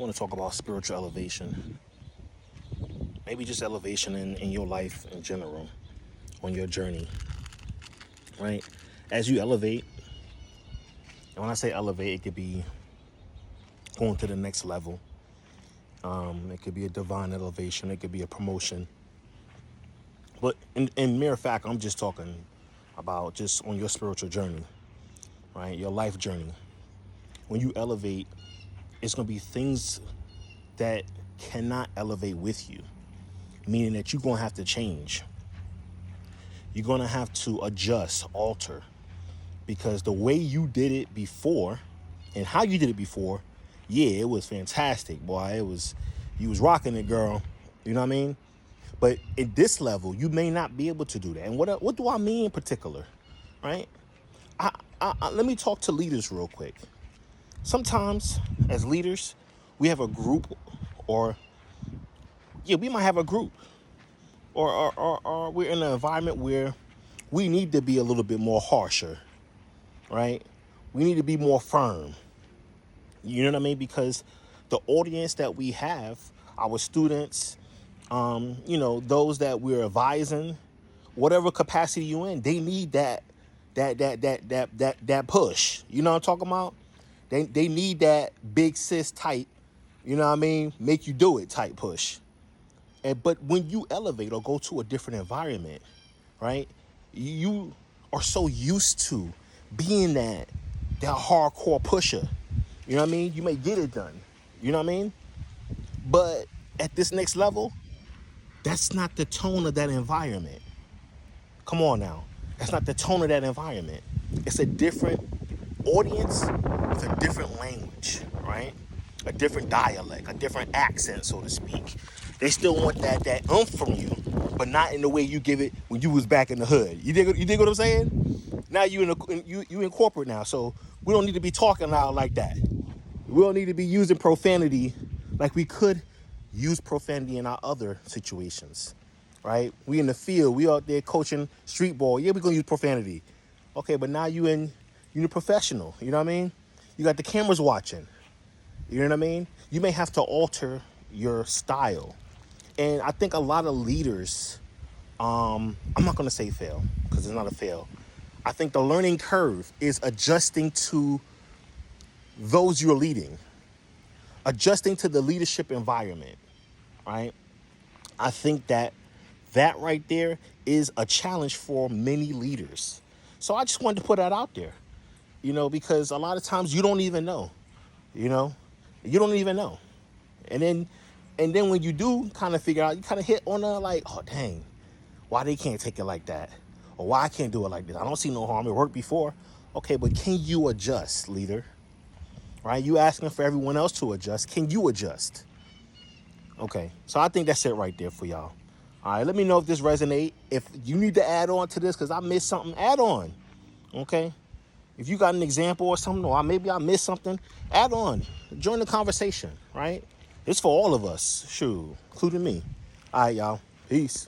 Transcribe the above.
I want to talk about spiritual elevation. Maybe just elevation in your life in general, on your journey, right? As you elevate, and when I say elevate, it could be going to the next level. It could be a divine elevation. It could be a promotion. But in mere fact, I'm just talking about just on your spiritual journey, right? Your life journey. When you elevate, it's going to be things that cannot elevate with you, meaning that you're going to have to change. You're going to have to adjust, alter, because the way you did it before and how you did it before, yeah, it was fantastic, boy. You was rocking it, girl. You know what I mean? But at this level, you may not be able to do that. And what do I mean in particular, right? Let me talk to leaders real quick. Sometimes as leaders, we have a group we might have a group or we're in an environment where we need to be a little bit more harsher, right? We need to be more firm. You know what I mean? Because the audience that we have, our students, those that we're advising, whatever capacity you in, they need that push. You know what I'm talking about? They need that big sis type, you know what I mean? Make you do it type push. But when you elevate or go to a different environment, right? You are so used to being that hardcore pusher. You know what I mean? You may get it done. You know what I mean? But at this next level, that's not the tone of that environment. Come on now. That's not the tone of that environment. It's a different audience with a different language, right? A different dialect, a different accent, so to speak. They still want that from you, but not in the way you give it when you was back in the hood. You dig what I'm saying? Now you in corporate now, so we don't need to be talking loud like that. We don't need to be using profanity like we could use profanity in our other situations, right? We in the field, we out there coaching street ball. Yeah, we're gonna use profanity. Okay, but now you're a professional, you know what I mean? You got the cameras watching, you know what I mean? You may have to alter your style. And I think a lot of leaders, I'm not gonna say fail, because it's not a fail. I think the learning curve is adjusting to those you're leading, adjusting to the leadership environment, right? I think that right there is a challenge for many leaders. So I just wanted to put that out there, because a lot of times you don't even know, you don't even know. And then when you do kind of figure out, you kind of hit on like, oh, dang, why they can't take it like that? Or why I can't do it like this? I don't see no harm. It worked before. Okay, but can you adjust, leader? Right? You asking for everyone else to adjust. Can you adjust? Okay, so I think that's it right there for y'all. All right, let me know if this resonates. If you need to add on to this because I missed something, add on. Okay? If you got an example or something, or maybe I missed something, add on. Join the conversation, right? It's for all of us, shoot, including me. All right, y'all. Peace.